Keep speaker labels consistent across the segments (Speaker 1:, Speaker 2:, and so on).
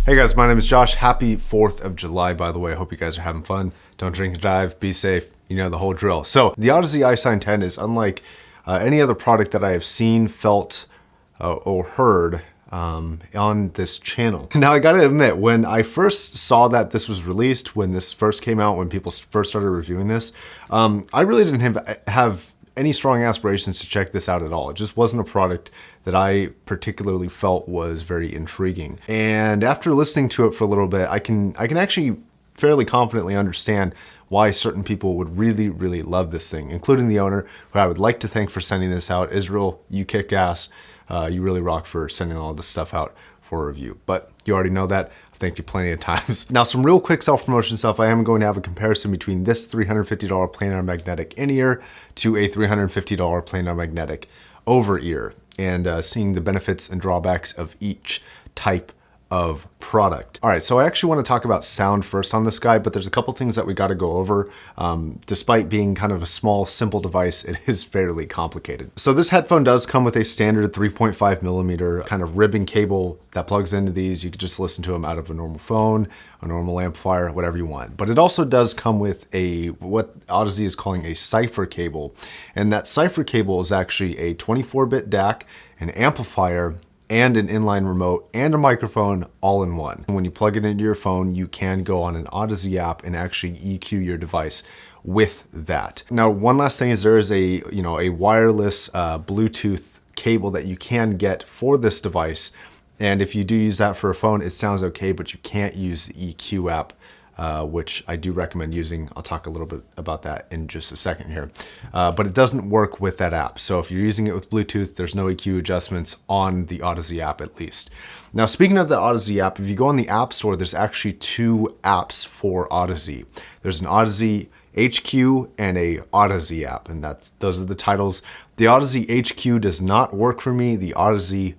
Speaker 1: Hey guys, my name is Josh. Happy 4th of July, by the way. I hope you guys are having fun. Don't drink and drive, be safe, you know the whole drill. So the Audeze Isine 10 is unlike any other product that I have seen, felt, or heard on this channel. Now I gotta admit, when I first saw that this was released, when this first came out, when people first started reviewing this, I really didn't have any strong aspirations to check this out at all. It just wasn't a product that I particularly felt was very intriguing. And after listening to it for a little bit, I can actually fairly confidently understand why certain people would really, really love this thing, including the owner, who I would like to thank for sending this out. Israel, you kick ass. You really rock for sending all this stuff out for a review. But you already know that. I've thanked you plenty of times. Now, some real quick self-promotion stuff. I am going to have a comparison between this $350 planar magnetic in-ear to a $350 planar magnetic over-ear, and seeing the benefits and drawbacks of each type of product. All right, so I actually want to talk about sound first on this guy, but there's a couple things that we got to go over. Despite being kind of a small, simple device, it is fairly complicated. So this headphone does come with a standard 3.5 millimeter kind of ribbon cable that plugs into these. You could just listen to them out of a normal phone, a normal amplifier, whatever you want. But it also does come with what Audeze is calling a cipher cable. And that cipher cable is actually a 24-bit DAC, an amplifier, and an inline remote and a microphone all in one. When you plug it into your phone, you can go on an Audeze app and actually EQ your device with that. Now, one last thing is there is a wireless Bluetooth cable that you can get for this device. And if you do use that for a phone, it sounds okay, but you can't use the EQ app, which I do recommend using. I'll talk a little bit about that in just a second here. But it doesn't work with that app. So if you're using it with Bluetooth, there's no EQ adjustments on the Audeze app at least. Now, speaking of the Audeze app, if you go on the App Store, there's actually two apps for Audeze. There's an Audeze HQ and a Audeze app, and those are the titles. The Audeze HQ does not work for me. The Audeze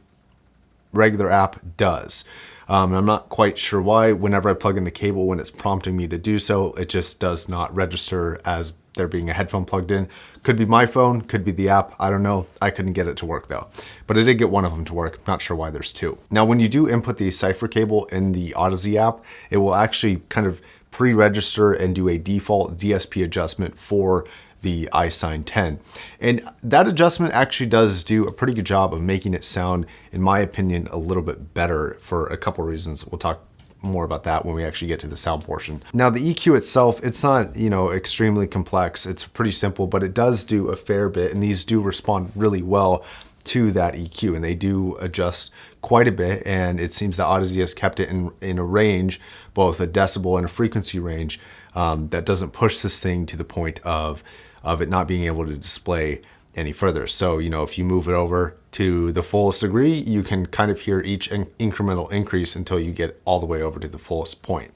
Speaker 1: regular app does. I'm not quite sure why. Whenever I plug in the cable, when it's prompting me to do so, it just does not register as there being a headphone plugged in. Could be my phone, could be the app, I don't know. I couldn't get it to work though. But I did get one of them to work. Not sure why there's two. Now, when you do input the cipher cable in the Audeze app, it will actually kind of pre-register and do a default DSP adjustment for the Isine 10. And that adjustment actually does do a pretty good job of making it sound, in my opinion, a little bit better for a couple reasons. We'll talk more about that when we actually get to the sound portion. Now, the EQ itself, it's not, extremely complex. It's pretty simple, but it does do a fair bit, and these do respond really well to that EQ, and they do adjust quite a bit. And it seems that Audeze has kept it in a range, both a decibel and a frequency range, that doesn't push this thing to the point of it not being able to display any further. So, if you move it over to the fullest degree, you can kind of hear each incremental increase until you get all the way over to the fullest point.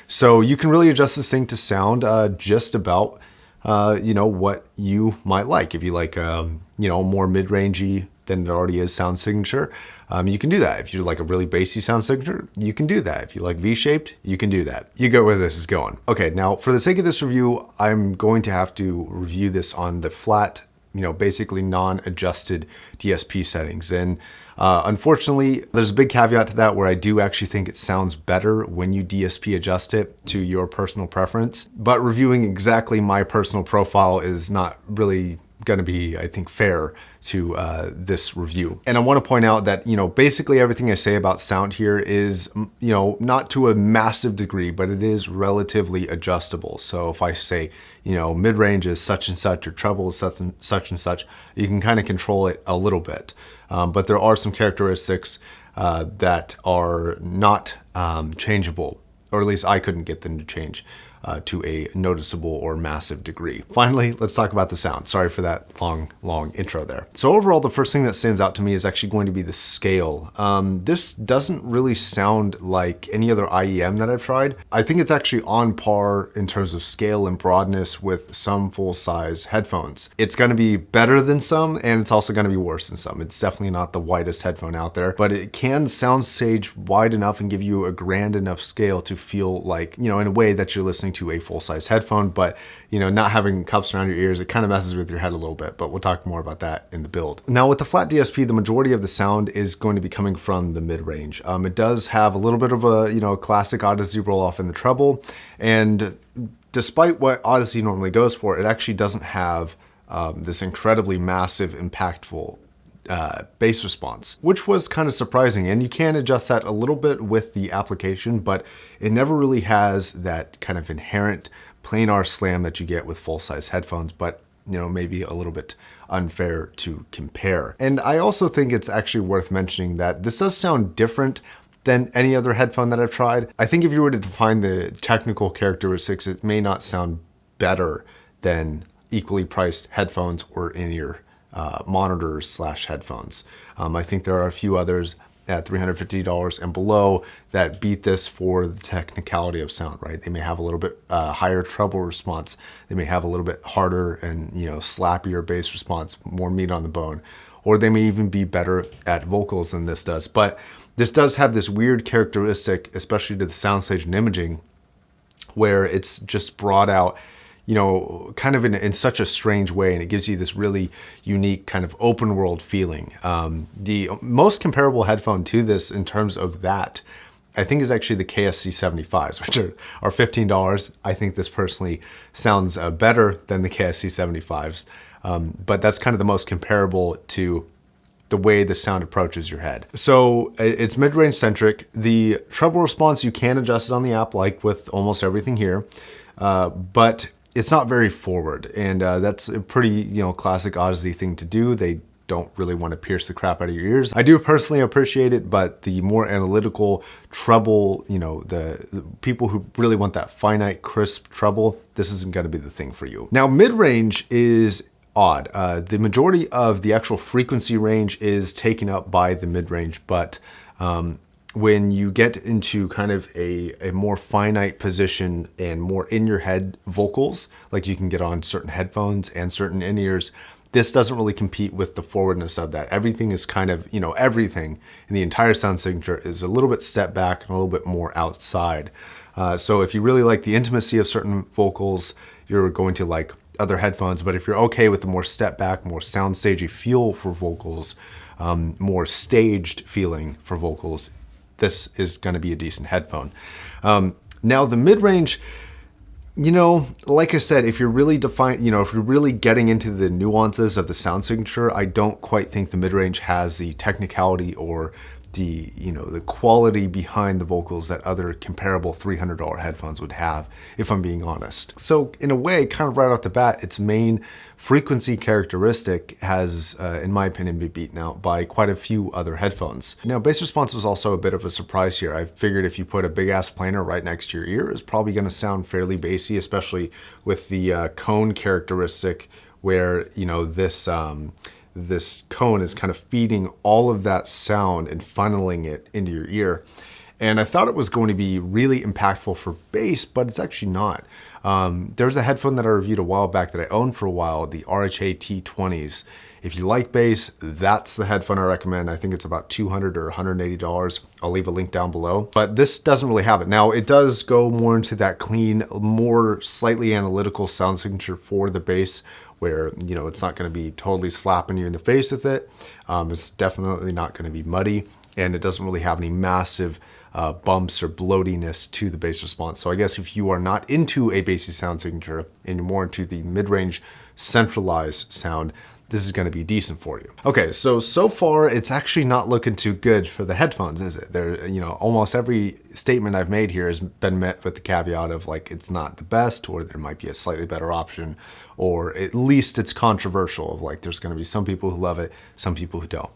Speaker 1: So you can really adjust this thing to sound just about, what you might like. If you like, more mid-rangey than it already is sound signature, you can do that. If you like a really bassy sound signature, you can do that. If you like V-shaped, you can do that. You get where this is going. Okay, now for the sake of this review, I'm going to have to review this on the flat, basically non-adjusted DSP settings. And unfortunately, there's a big caveat to that where I do actually think it sounds better when you DSP adjust it to your personal preference. But reviewing exactly my personal profile is not really going to be, I think, fair to this review. And I want to point out that, basically everything I say about sound here is, not to a massive degree, but it is relatively adjustable. So if I say, mid-range is such and such, or treble is such and such, you can kind of control it a little bit. But there are some characteristics that are not changeable, or at least I couldn't get them to change to a noticeable or massive degree. Finally, let's talk about the sound. Sorry for that long intro there. So overall, the first thing that stands out to me is actually going to be the scale. This doesn't really sound like any other IEM that I've tried. I think it's actually on par in terms of scale and broadness with some full-size headphones. It's going to be better than some, and it's also going to be worse than some. It's definitely not the widest headphone out there, but it can soundstage wide enough and give you a grand enough scale to feel like, in a way that you're listening to a full-size headphone, but you know, not having cups around your ears, it kind of messes with your head a little bit, but we'll talk more about that in the build. Now with the flat DSP, the majority of the sound is going to be coming from the mid-range. It does have a little bit of a, you know, classic Audeze roll off in the treble, and despite what Audeze normally goes for, it actually doesn't have this incredibly massive, impactful bass response, which was kind of surprising. And you can adjust that a little bit with the application, but it never really has that kind of inherent planar slam that you get with full-size headphones, but you know, maybe a little bit unfair to compare. And I also think it's actually worth mentioning that this does sound different than any other headphone that I've tried. I think if you were to define the technical characteristics, it may not sound better than equally priced headphones or in-ear monitors slash headphones. I think there are a few others at $350 and below that beat this for the technicality of sound, right? They may have a little bit higher treble response. They may have a little bit harder and, you know, slappier bass response, more meat on the bone, or they may even be better at vocals than this does. But this does have this weird characteristic, especially to the soundstage and imaging, where it's just brought out, you know, kind of in such a strange way, and it gives you this really unique kind of open world feeling. The most comparable headphone to this in terms of that, I think, is actually the KSC 75s, which are $15. I think this personally sounds better than the KSC 75s, but that's kind of the most comparable to the way the sound approaches your head. So it's mid-range centric. The treble response, you can adjust it on the app like with almost everything here, but it's not very forward, and that's a pretty, you know, classic Audeze thing to do. They don't really want to pierce the crap out of your ears. I do personally appreciate it, but the more analytical treble, you know, the people who really want that finite, crisp treble, this isn't going to be the thing for you. Now, mid-range is odd. The majority of the actual frequency range is taken up by the mid-range, but when you get into kind of a more finite position and more in your head vocals, like you can get on certain headphones and certain in-ears, this doesn't really compete with the forwardness of that. Everything is kind of, you know, everything in the entire sound signature is a little bit step back and a little bit more outside. So if you really like the intimacy of certain vocals, you're going to like other headphones. But if you're okay with the more step back, more soundstagey feel for vocals, more staged feeling for vocals, this is going to be a decent headphone. Now the mid-range, you know, like I said, if you're really if you're really getting into the nuances of the sound signature, I don't quite think the mid-range has the technicality or the, you know, the quality behind the vocals that other comparable $300 headphones would have, if I'm being honest. So in a way, kind of right off the bat, its main frequency characteristic has, in my opinion, been beaten out by quite a few other headphones. Now, bass response was also a bit of a surprise here. I figured if you put a big ass planar right next to your ear, it's probably going to sound fairly bassy, especially with the cone characteristic, where, you know, this cone is kind of feeding all of that sound and funneling it into your ear. And I thought it was going to be really impactful for bass, but it's actually not. There's a headphone that I reviewed a while back that I owned for a while, the RHA T20s. If you like bass, that's the headphone I recommend. I think it's about $200 or $180. I'll leave a link down below. But this doesn't really have it. Now, it does go more into that clean, more slightly analytical sound signature for the bass, where, you know, it's not going to be totally slapping you in the face with it. It's definitely not going to be muddy, and it doesn't really have any massive bumps or bloatiness to the bass response. So I guess if you are not into a bassy sound signature and you're more into the mid-range centralized sound, this is going to be decent for you. Okay, so far it's actually not looking too good for the headphones, is it? There, you know, almost every statement I've made here has been met with the caveat of like it's not the best, or there might be a slightly better option, or at least it's controversial of like there's going to be some people who love it, some people who don't.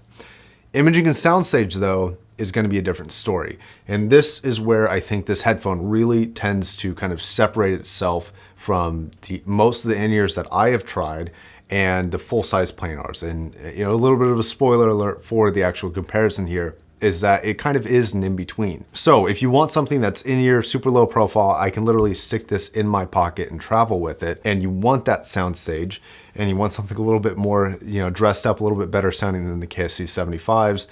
Speaker 1: Imaging and soundstage, though, is going to be a different story. And this is where I think this headphone really tends to kind of separate itself from most of the in-ears that I have tried and the full-size planars. And, you know, a little bit of a spoiler alert for the actual comparison here is that it kind of is an in-between. So if you want something that's in-ear, super low profile, I can literally stick this in my pocket and travel with it, and you want that soundstage, and you want something a little bit more, you know, dressed up, a little bit better sounding than the KSC 75s,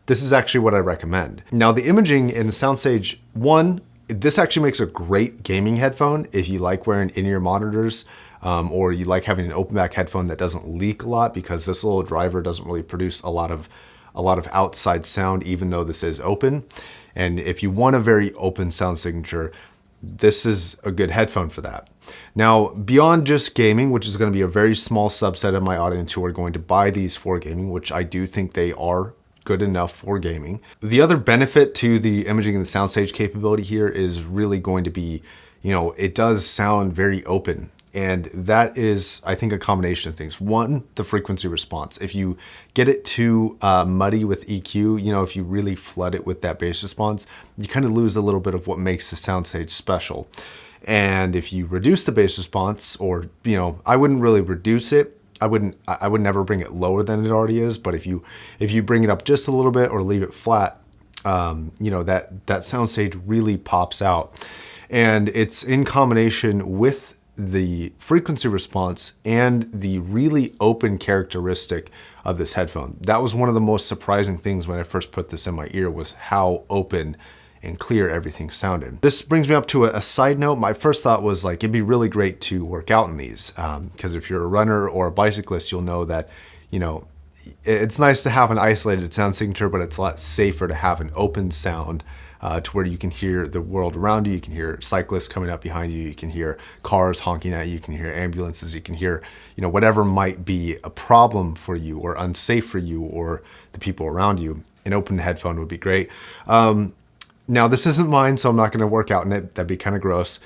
Speaker 1: this is actually what I recommend. Now, the imaging in the soundstage, one, This actually makes a great gaming headphone if you like wearing in-ear monitors, or you like having an open back headphone that doesn't leak a lot, because this little driver doesn't really produce a lot of outside sound, even though this is open. And if you want a very open sound signature, this is a good headphone for that. Now, beyond just gaming, which is going to be a very small subset of my audience who are going to buy these for gaming, which I do think they are good enough for gaming. The other benefit to the imaging and the soundstage capability here is really going to be, it does sound very open. And that is, I think, a combination of things. One, the frequency response. If you get it too muddy with EQ, if you really flood it with that bass response, you kind of lose a little bit of what makes the soundstage special. And if you reduce the bass response, or, I wouldn't really reduce it. I would never bring it lower than it already is. But if you bring it up just a little bit or leave it flat, that soundstage really pops out. And it's in combination with the frequency response and the really open characteristic of this headphone. That was one of the most surprising things when I first put this in my ear, was how open and clear everything sounded. This brings me up to a side note. My first thought was like, it'd be really great to work out in these, because if you're a runner or a bicyclist, you'll know that, it's nice to have an isolated sound signature, but it's a lot safer to have an open sound, to where you can hear the world around you. You can hear cyclists coming up behind you. You can hear cars honking at you. You can hear ambulances. You can hear, whatever might be a problem for you or unsafe for you or the people around you. An open headphone would be great. Now, this isn't mine, so I'm not going to work out in it. That'd be kind of gross.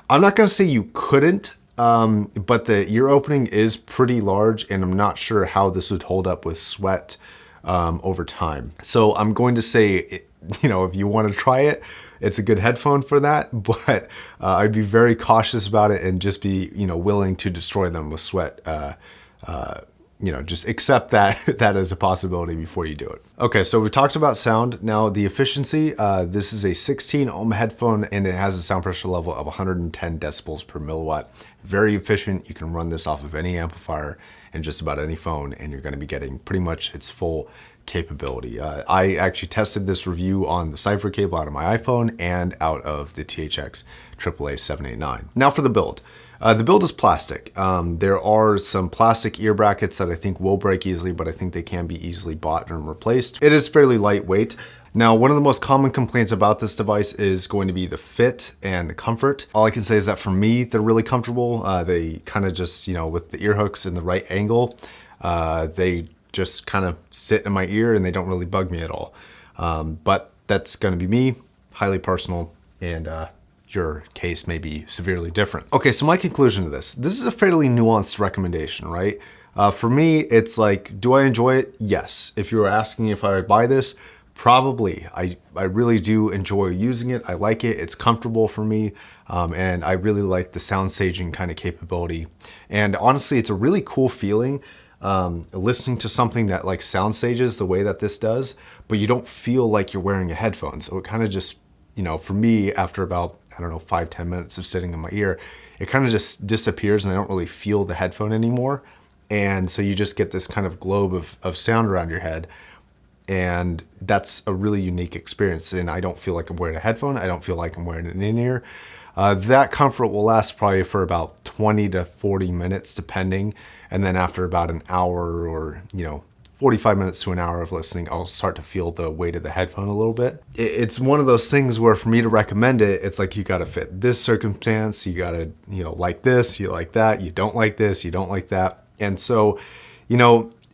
Speaker 1: I'm not going to say you couldn't, but the ear opening is pretty large, and I'm not sure how this would hold up with sweat over time. So I'm going to say, if you want to try it, it's a good headphone for that, but I'd be very cautious about it and just be, willing to destroy them with sweat. Just accept that as a possibility before you do it. Okay, so we talked about sound. Now the efficiency, this is a 16 ohm headphone, and it has a sound pressure level of 110 decibels per milliwatt. Very efficient. You can run this off of any amplifier and just about any phone, and you're going to be getting pretty much its full capability. I actually tested this review on the Cypher cable out of my iPhone and out of the THX AAA 789. Now for the build. The build is plastic. There are some plastic ear brackets that I think will break easily, but I think they can be easily bought and replaced. It is fairly lightweight. Now, one of the most common complaints about this device is going to be the fit and the comfort. All I can say is that for me, they're really comfortable. They kind of just, with the ear hooks in the right angle, they just kind of sit in my ear and they don't really bug me at all. But that's going to be me, highly personal, and your case may be severely different. Okay, so my conclusion to this is a fairly nuanced recommendation, right? For me, it's like, do I enjoy it? Yes. If you were asking if I would buy this, probably. I really do enjoy using it. I like it. It's comfortable for me. And I really like the sound staging kind of capability. And honestly, it's a really cool feeling listening to something that like sound stages the way that this does, but you don't feel like you're wearing a headphone. So it kind of just, for me, after about, 5-10 minutes of sitting in my ear, it kind of just disappears and I don't really feel the headphone anymore. And so you just get this kind of globe of sound around your head. And that's a really unique experience. And I don't feel like I'm wearing a headphone. I don't feel like I'm wearing an in-ear. That comfort will last probably for about 20 to 40 minutes, depending. And then after about an hour or, 45 minutes to an hour of listening, I'll start to feel the weight of the headphone a little bit. It's one of those things where for me to recommend it, it's like you gotta fit this circumstance, you gotta, like this, you like that, you don't like this, you don't like that. And so,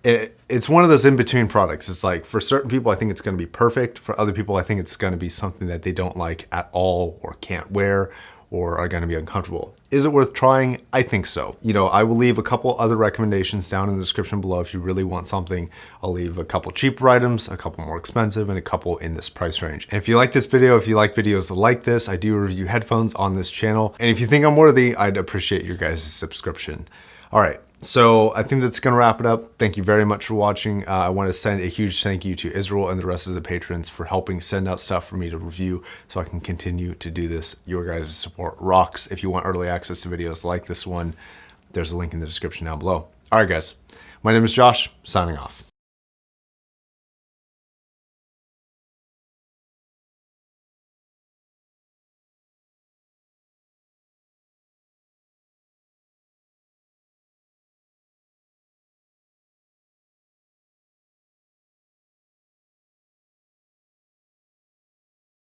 Speaker 1: it's one of those in-between products. It's like for certain people, I think it's gonna be perfect. For other people, I think it's gonna be something that they don't like at all or can't wear or are gonna be uncomfortable. Is it worth trying? I think so. I will leave a couple other recommendations down in the description below if you really want something. I'll leave a couple cheaper items, a couple more expensive, and a couple in this price range. And if you like this video, if you like videos like this, I do review headphones on this channel. And if you think I'm worthy, I'd appreciate your guys' subscription. All right. So I think that's going to wrap it up. Thank you very much for watching. I want to send a huge thank you to Israel and the rest of the patrons for helping send out stuff for me to review so I can continue to do this. Your guys' support rocks. If you want early access to videos like this one, there's a link in the description down below. All right, guys. My name is Josh, signing off.